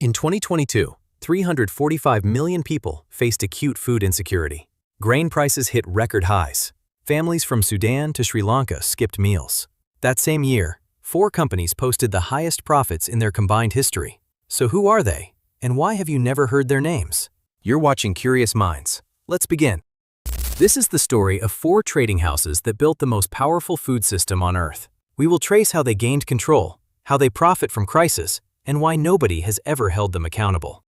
In 2022, 345 million people faced acute food insecurity. Grain prices hit record highs. Families from Sudan to Sri Lanka skipped meals. That same year, 4 companies posted the highest profits in their combined history. So who are they, and why have you never heard their names? You're watching Curious Minds. Let's begin. This is the story of 4 trading houses that built the most powerful food system on Earth. We will trace how they gained control, how they profit from crisis, and why nobody has ever held them accountable.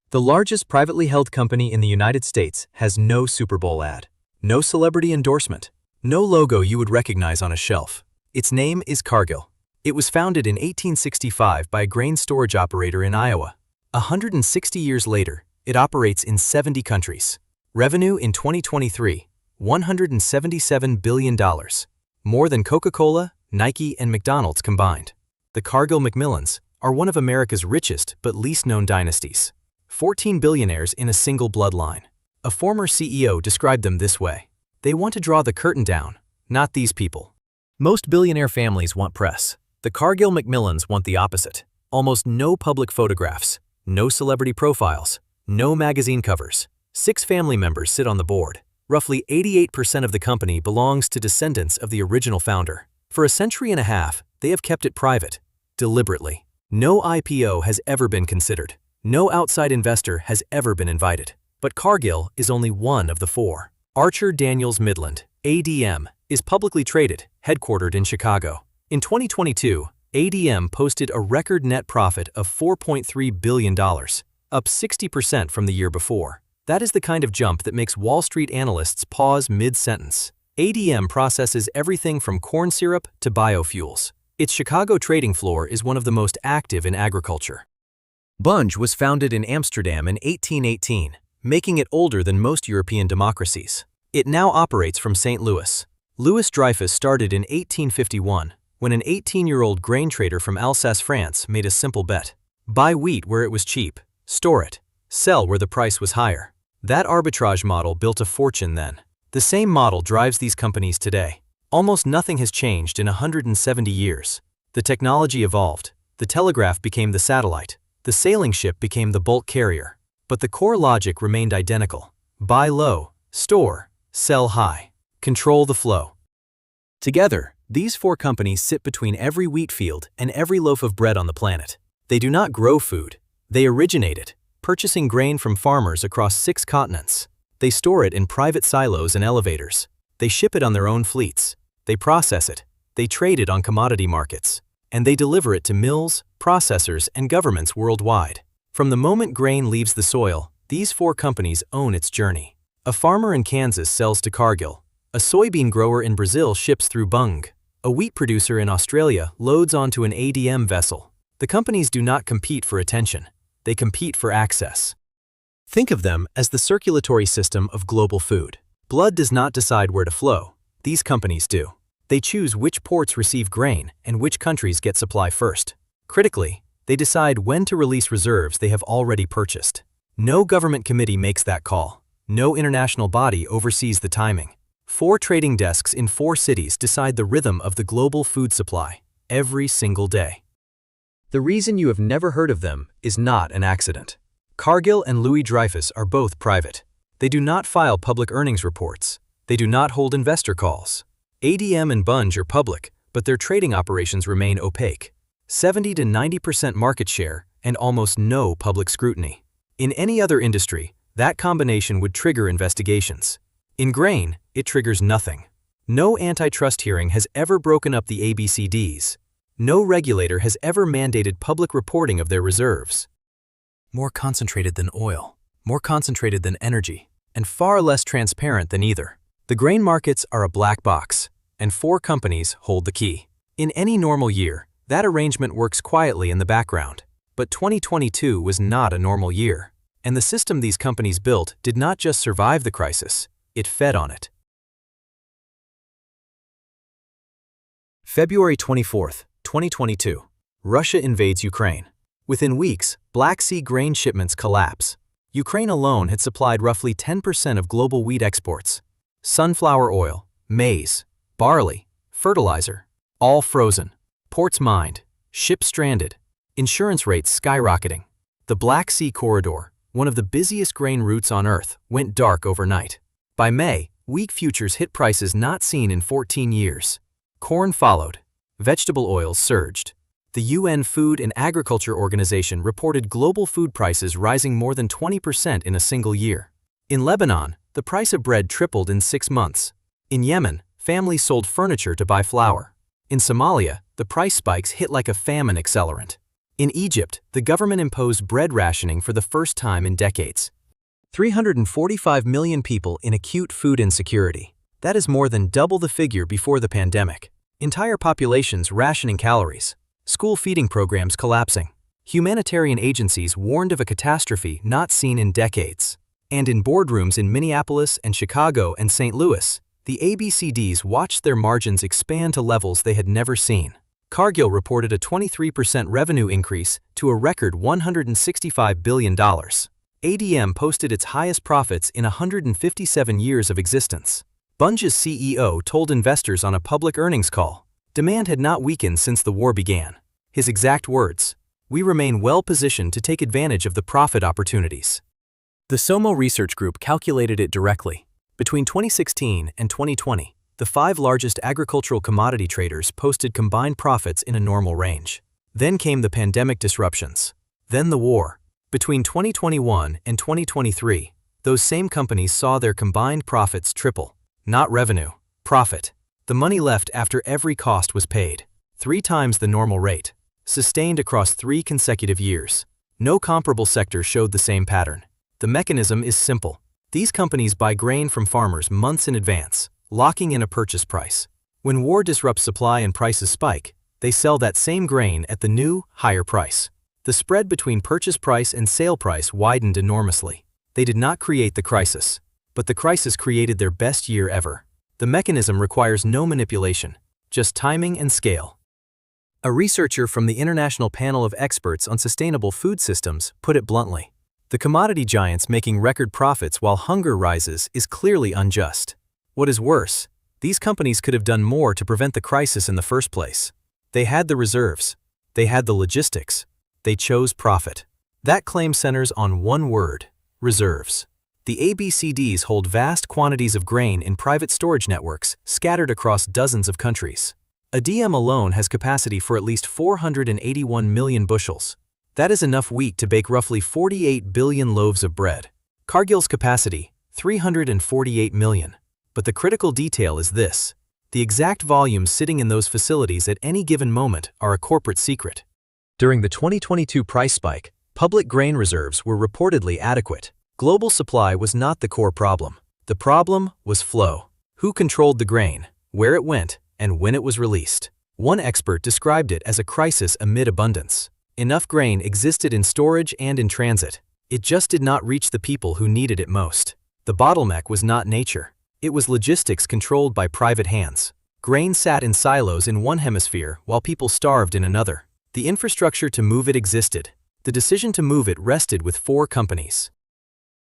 The largest privately held company in the United States has no Super Bowl ad, no celebrity endorsement, no logo you would recognize on a shelf. Its name is Cargill. It was founded in 1865 by a grain storage operator in Iowa. 160 years later, it operates in 70 countries. Revenue in 2023, $177 billion, more than Coca-Cola, Nike, and McDonald's combined. The Cargill-Macmillans are one of America's richest but least known dynasties. 14 billionaires in a single bloodline. A former CEO described them this way: "They want to draw the curtain down, not these people." Most billionaire families want press. The Cargill-Macmillans want the opposite. Almost no public photographs, no celebrity profiles, no magazine covers. 6 family members sit on the board. Roughly 88% of the company belongs to descendants of the original founder. For a century and a half, they have kept it private, deliberately. No IPO has ever been considered. No outside investor has ever been invited. But Cargill is only one of the 4. Archer-Daniels-Midland, ADM, is publicly traded, headquartered in Chicago. In 2022, ADM posted a record net profit of $4.3 billion, up 60% from the year before. That is the kind of jump that makes Wall Street analysts pause mid-sentence. ADM processes everything from corn syrup to biofuels. Its Chicago trading floor is one of the most active in agriculture. Bunge was founded in Amsterdam in 1818, making it older than most European democracies. It now operates from St. Louis. Louis Dreyfus started in 1851, when an 18-year-old grain trader from Alsace, France, made a simple bet: buy wheat where it was cheap, store it, sell where the price was higher. That arbitrage model built a fortune then. The same model drives these companies today. Almost nothing has changed in 170 years. The technology evolved. The telegraph became the satellite. The sailing ship became the bulk carrier. But the core logic remained identical: buy low, store, sell high, control the flow. Together, these 4 companies sit between every wheat field and every loaf of bread on the planet. They do not grow food. They originate it, purchasing grain from farmers across 6 continents. They store it in private silos and elevators. They ship it on their own fleets. They process it. They trade it on commodity markets. And they deliver it to mills, processors, and governments worldwide. From the moment grain leaves the soil, these 4 companies own its journey. A farmer in Kansas sells to Cargill. A soybean grower in Brazil ships through Bunge. A wheat producer in Australia loads onto an ADM vessel. The companies do not compete for attention. They compete for access. Think of them as the circulatory system of global food. Blood does not decide where to flow. These companies do. They choose which ports receive grain and which countries get supply first. Critically, they decide when to release reserves they have already purchased. No government committee makes that call. No international body oversees the timing. 4 trading desks in 4 cities decide the rhythm of the global food supply every single day. The reason you have never heard of them is not an accident. Cargill and Louis Dreyfus are both private. They do not file public earnings reports. They do not hold investor calls. ADM and Bunge are public, but their trading operations remain opaque. 70 to 90% market share and almost no public scrutiny. In any other industry, that combination would trigger investigations. In grain, it triggers nothing. No antitrust hearing has ever broken up the ABCDs. No regulator has ever mandated public reporting of their reserves. More concentrated than oil, more concentrated than energy, and far less transparent than either. The grain markets are a black box, and 4 companies hold the key. In any normal year, that arrangement works quietly in the background. But 2022 was not a normal year, and the system these companies built did not just survive the crisis, it fed on it. February 24, 2022. Russia invades Ukraine. Within weeks, Black Sea grain shipments collapse. Ukraine alone had supplied roughly 10% of global wheat exports. Sunflower oil, maize, barley, fertilizer, all frozen. Ports mined, Ship stranded. Insurance rates skyrocketing. The Black Sea corridor, one of the busiest grain routes on Earth, went dark overnight. By May, weak futures hit prices not seen in 14 years. Corn followed. Vegetable oils surged. The UN Food and Agriculture Organization reported global food prices rising more than 20% in a single year. In Lebanon, the price of bread tripled in 6 months. In Yemen, families sold furniture to buy flour. In Somalia, the price spikes hit like a famine accelerant. In Egypt, the government imposed bread rationing for the first time in decades. 345 million people in acute food insecurity. That is more than double the figure before the pandemic. Entire populations rationing calories. School feeding programs collapsing. Humanitarian agencies warned of a catastrophe not seen in decades. And in boardrooms in Minneapolis and Chicago and St. Louis, the ABCDs watched their margins expand to levels they had never seen. Cargill reported a 23% revenue increase to a record $165 billion. ADM posted its highest profits in 157 years of existence. Bunge's CEO told investors on a public earnings call, demand had not weakened since the war began. His exact words, "We remain well positioned to take advantage of the profit opportunities." The SOMO research group calculated it directly. Between 2016 and 2020, the 5 largest agricultural commodity traders posted combined profits in a normal range. Then came the pandemic disruptions. Then the war. Between 2021 and 2023, those same companies saw their combined profits triple. Not revenue, profit. The money left after every cost was paid. 3 times the normal rate. Sustained across 3 consecutive years. No comparable sector showed the same pattern. The mechanism is simple. These companies buy grain from farmers months in advance, locking in a purchase price. When war disrupts supply and prices spike, they sell that same grain at the new, higher price. The spread between purchase price and sale price widened enormously. They did not create the crisis, but the crisis created their best year ever. The mechanism requires no manipulation, just timing and scale. A researcher from the International Panel of Experts on Sustainable Food Systems put it bluntly. The commodity giants making record profits while hunger rises is clearly unjust. What is worse, these companies could have done more to prevent the crisis in the first place. They had the reserves. They had the logistics. They chose profit. That claim centers on one word: reserves. The ABCDs hold vast quantities of grain in private storage networks scattered across dozens of countries. A DM alone has capacity for at least 481 million bushels. That is enough wheat to bake roughly 48 billion loaves of bread. Cargill's capacity, 348 million. But the critical detail is this: the exact volumes sitting in those facilities at any given moment are a corporate secret. During the 2022 price spike, public grain reserves were reportedly adequate. Global supply was not the core problem. The problem was flow. Who controlled the grain, where it went, and when it was released? One expert described it as a crisis amid abundance. Enough grain existed in storage and in transit. It just did not reach the people who needed it most. The bottleneck was not nature. It was logistics controlled by private hands. Grain sat in silos in one hemisphere while people starved in another. The infrastructure to move it existed. The decision to move it rested with 4 companies.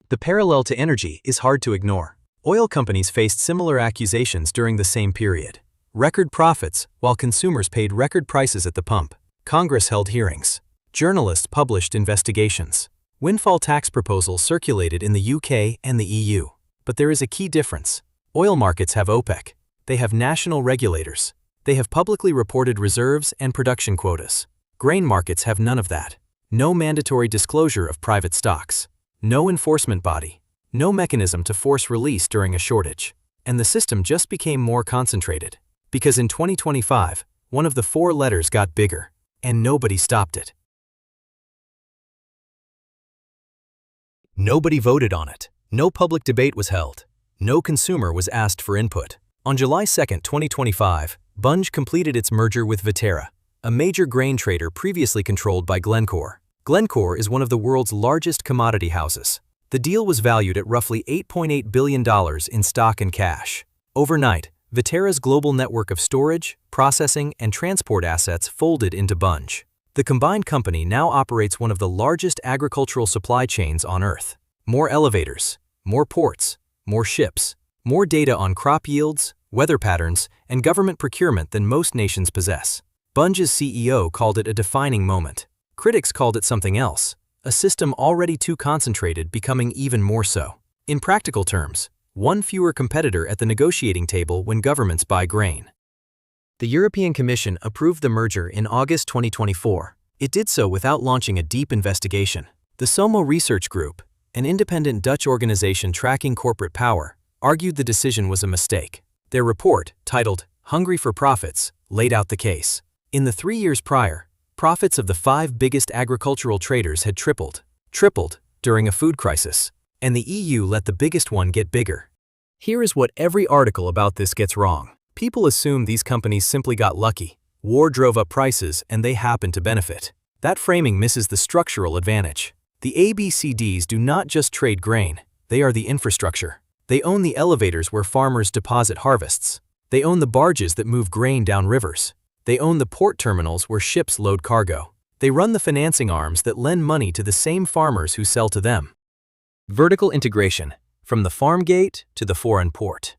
The parallel to energy is hard to ignore. Oil companies faced similar accusations during the same period. Record profits, while consumers paid record prices at the pump. Congress held hearings. Journalists published investigations. Windfall tax proposals circulated in the UK and the EU. But there is a key difference. Oil markets have OPEC. They have national regulators. They have publicly reported reserves and production quotas. Grain markets have none of that. No mandatory disclosure of private stocks. No enforcement body. No mechanism to force release during a shortage. And the system just became more concentrated. Because in 2025, one of the 4 letters got bigger, and nobody stopped it. Nobody voted on it. No public debate was held. No consumer was asked for input. On July 2, 2025, Bunge completed its merger with Viterra, a major grain trader previously controlled by Glencore. Glencore is one of the world's largest commodity houses. The deal was valued at roughly $8.8 billion in stock and cash. Overnight, Viterra's global network of storage, processing, and transport assets folded into Bunge. The combined company now operates one of the largest agricultural supply chains on Earth. More elevators, more ports, more ships, more data on crop yields, weather patterns, and government procurement than most nations possess. Bunge's CEO called it a defining moment. Critics called it something else, a system already too concentrated becoming even more so. In practical terms, one fewer competitor at the negotiating table when governments buy grain. The European Commission approved the merger in August 2024. It did so without launching a deep investigation. The SOMO research group, an independent Dutch organization tracking corporate power, argued the decision was a mistake. Their report, titled "Hungry for Profits," laid out the case. In the 3 years prior, profits of the 5 biggest agricultural traders had tripled during a food crisis, and the EU let the biggest one get bigger. Here is what every article about this gets wrong. People assume these companies simply got lucky. War drove up prices and they happened to benefit. That framing misses the structural advantage. The ABCDs do not just trade grain, they are the infrastructure. They own the elevators where farmers deposit harvests. They own the barges that move grain down rivers. They own the port terminals where ships load cargo. They run the financing arms that lend money to the same farmers who sell to them. Vertical integration, from the farm gate to the foreign port.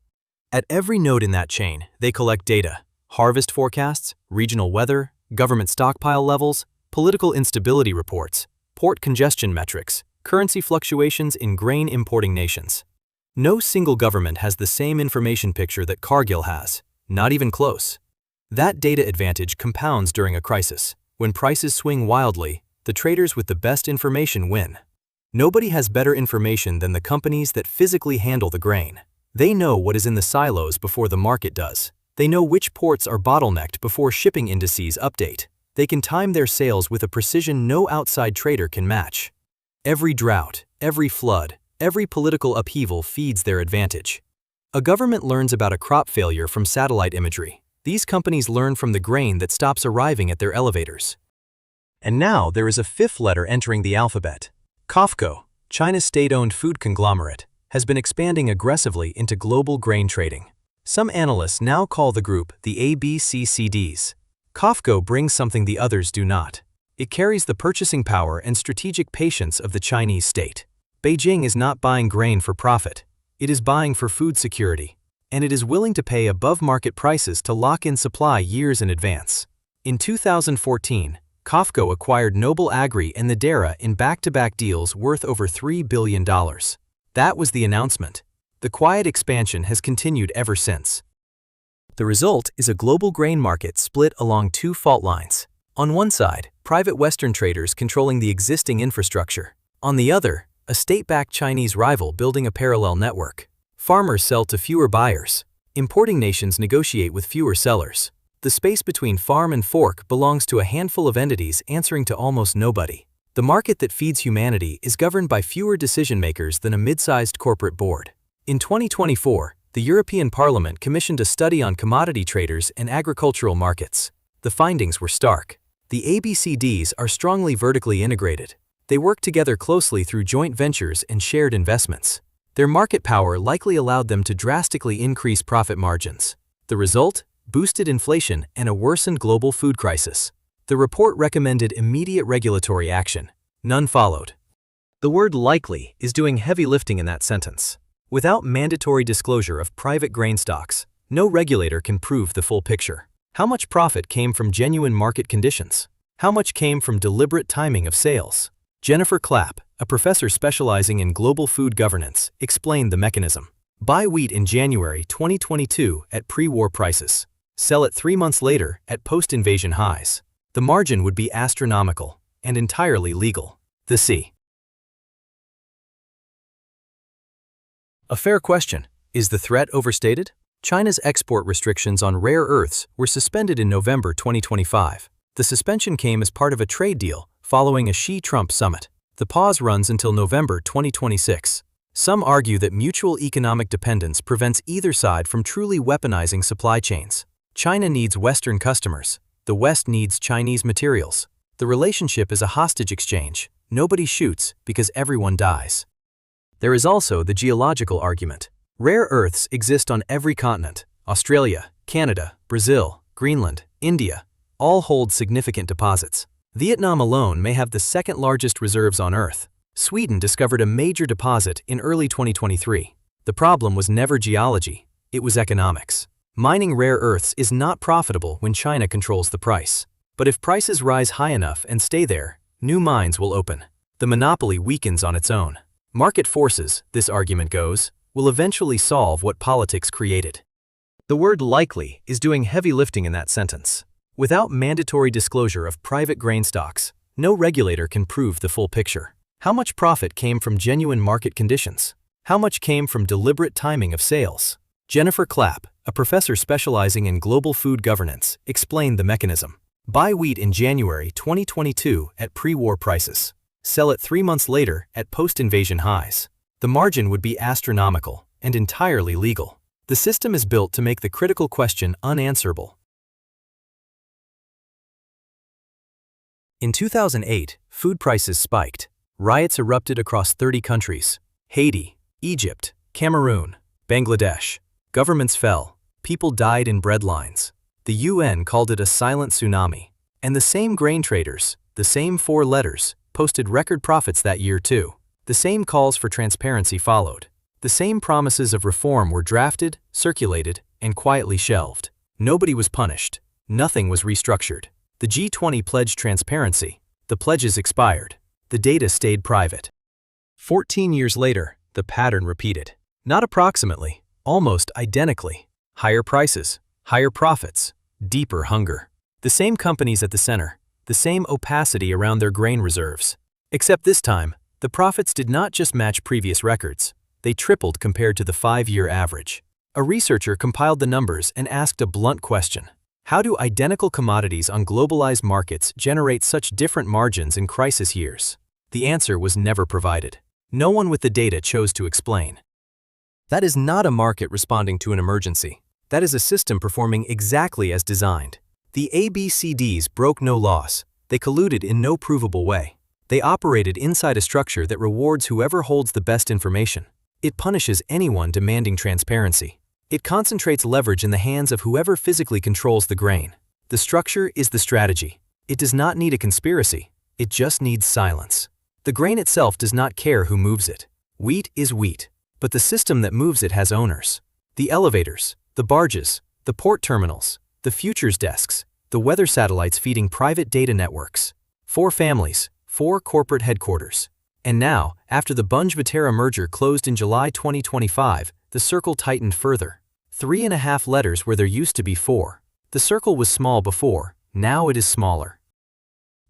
At every node in that chain, they collect data: harvest forecasts, regional weather, government stockpile levels, political instability reports, port congestion metrics, currency fluctuations in grain importing nations. No single government has the same information picture that Cargill has, not even close. That data advantage compounds during a crisis. When prices swing wildly, the traders with the best information win. Nobody has better information than the companies that physically handle the grain. They know what is in the silos before the market does. They know which ports are bottlenecked before shipping indices update. They can time their sales with a precision no outside trader can match. Every drought, every flood, every political upheaval feeds their advantage. A government learns about a crop failure from satellite imagery. These companies learn from the grain that stops arriving at their elevators. And now there is a fifth letter entering the alphabet. COFCO, China's state-owned food conglomerate, has been expanding aggressively into global grain trading. Some analysts now call the group the ABCDs. COFCO brings something the others do not. It carries the purchasing power and strategic patience of the Chinese state. Beijing is not buying grain for profit. It is buying for food security. And it is willing to pay above-market prices to lock in supply years in advance. In 2014, COFCO acquired Noble Agri and the Dara in back-to-back deals worth over $3 billion. That was the announcement. The quiet expansion has continued ever since. The result is a global grain market split along 2 fault lines. On one side, private Western traders controlling the existing infrastructure. On the other, a state-backed Chinese rival building a parallel network. Farmers sell to fewer buyers. Importing nations negotiate with fewer sellers. The space between farm and fork belongs to a handful of entities answering to almost nobody. The market that feeds humanity is governed by fewer decision-makers than a mid-sized corporate board. In 2024, the European Parliament commissioned a study on commodity traders and agricultural markets. The findings were stark. The ABCDs are strongly vertically integrated. They work together closely through joint ventures and shared investments. Their market power likely allowed them to drastically increase profit margins. The result? Boosted inflation and a worsened global food crisis. The report recommended immediate regulatory action. None followed. The word likely is doing heavy lifting in that sentence. Without mandatory disclosure of private grain stocks, no regulator can prove the full picture. How much profit came from genuine market conditions? How much came from deliberate timing of sales? Jennifer Clapp, a professor specializing in global food governance, explained the mechanism. Buy wheat in January 2022 at pre-war prices. Sell it 3 months later at post-invasion highs. The margin would be astronomical and entirely legal. The C. A fair question. Is the threat overstated? China's export restrictions on rare earths were suspended in November 2025. The suspension came as part of a trade deal following a Xi-Trump summit. The pause runs until November 2026. Some argue that mutual economic dependence prevents either side from truly weaponizing supply chains. China needs Western customers. The West needs Chinese materials. The relationship is a hostage exchange. Nobody shoots because everyone dies. There is also the geological argument. Rare earths exist on every continent. Australia, Canada, Brazil, Greenland, India, all hold significant deposits. Vietnam alone may have the second largest reserves on Earth. Sweden discovered a major deposit in early 2023. The problem was never geology, it was economics. Mining rare earths is not profitable when China controls the price. But if prices rise high enough and stay there, new mines will open. The monopoly weakens on its own. Market forces, this argument goes, will eventually solve what politics created. The word likely is doing heavy lifting in that sentence. Without mandatory disclosure of private grain stocks, no regulator can prove the full picture. How much profit came from genuine market conditions? How much came from deliberate timing of sales? Jennifer Clapp, a professor specializing in global food governance, explained the mechanism. Buy wheat in January 2022 at pre-war prices. Sell it 3 months later at post-invasion highs. The margin would be astronomical and entirely legal. The system is built to make the critical question unanswerable. In 2008, food prices spiked. Riots erupted across 30 countries: Haiti, Egypt, Cameroon, Bangladesh. Governments fell. People died in bread lines. The UN called it a silent tsunami. And the same grain traders, the same 4 letters, posted record profits that year too. The same calls for transparency followed. The same promises of reform were drafted, circulated, and quietly shelved. Nobody was punished. Nothing was restructured. The G20 pledged transparency. The pledges expired. The data stayed private. 14 years later, the pattern repeated. Not approximately, almost identically. Higher prices, higher profits, deeper hunger. The same companies at the center, the same opacity around their grain reserves. Except this time, the profits did not just match previous records. They tripled compared to the 5-year average. A researcher compiled the numbers and asked a blunt question. How do identical commodities on globalized markets generate such different margins in crisis years? The answer was never provided. No one with the data chose to explain. That is not a market responding to an emergency. That is a system performing exactly as designed. The ABCDs broke no laws. They colluded in no provable way. They operated inside a structure that rewards whoever holds the best information. It punishes anyone demanding transparency. It concentrates leverage in the hands of whoever physically controls the grain. The structure is the strategy. It does not need a conspiracy. It just needs silence. The grain itself does not care who moves it. Wheat is wheat, but the system that moves it has owners. The elevators, the barges, the port terminals, the futures desks, the weather satellites feeding private data networks. 4 families, 4 corporate headquarters. And now, after the Bunge-Viterra merger closed in July 2025, the circle tightened further. 3.5 letters where there used to be 4. The circle was small before, now it is smaller.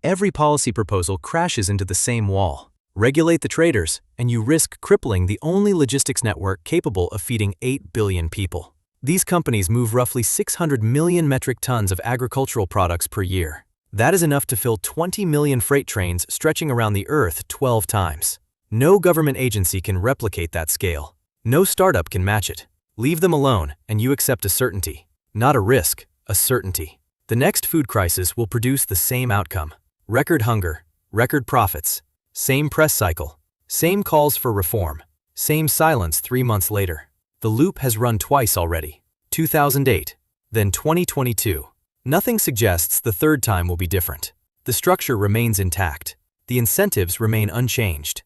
Every policy proposal crashes into the same wall. Regulate the traders, and you risk crippling the only logistics network capable of feeding 8 billion people. These companies move roughly 600 million metric tons of agricultural products per year. That is enough to fill 20 million freight trains stretching around the Earth 12 times. No government agency can replicate that scale. No startup can match it. Leave them alone, and you accept a certainty. Not a risk, a certainty. The next food crisis will produce the same outcome. Record hunger, record profits, same press cycle, same calls for reform, same silence 3 months later. The loop has run twice already. 2008, then 2022. Nothing suggests the third time will be different. The structure remains intact. The incentives remain unchanged.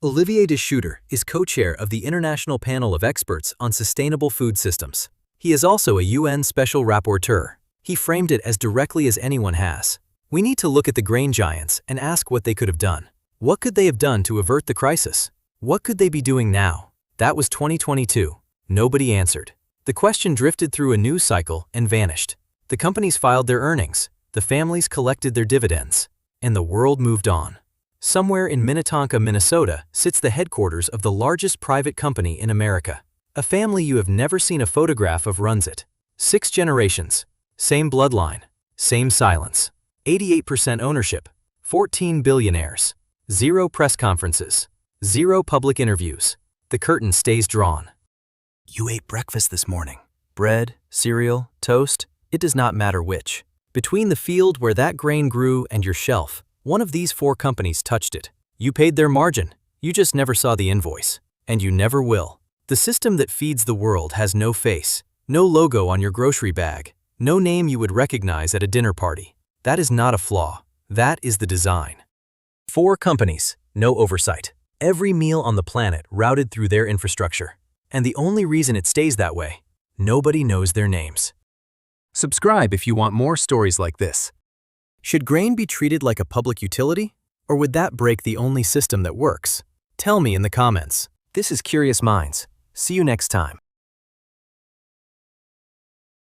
Olivier de Schutter is co-chair of the International Panel of Experts on Sustainable Food Systems. He is also a UN Special Rapporteur. He framed it as directly as anyone has. We need to look at the grain giants and ask what they could have done. What could they have done to avert the crisis? What could they be doing now? That was 2022. Nobody answered. The question drifted through a news cycle and vanished. The companies filed their earnings, the families collected their dividends, and the world moved on. Somewhere in Minnetonka, Minnesota, sits the headquarters of the largest private company in America. A family you have never seen a photograph of runs it. 6 generations, same bloodline, same silence. 88% ownership, 14 billionaires, 0 press conferences, 0 public interviews. The curtain stays drawn. You ate breakfast this morning. Bread, cereal, toast, it does not matter which. Between the field where that grain grew and your shelf, one of these 4 companies touched it. You paid their margin. You just never saw the invoice. And you never will. The system that feeds the world has no face, no logo on your grocery bag, no name you would recognize at a dinner party. That is not a flaw. That is the design. 4 companies, no oversight. Every meal on the planet routed through their infrastructure. And the only reason it stays that way, Nobody knows their names. Subscribe if you want more stories like this. Should grain be treated like a public utility? Or would that break the only system that works? Tell me in the comments. This is Curious Minds. See you next time.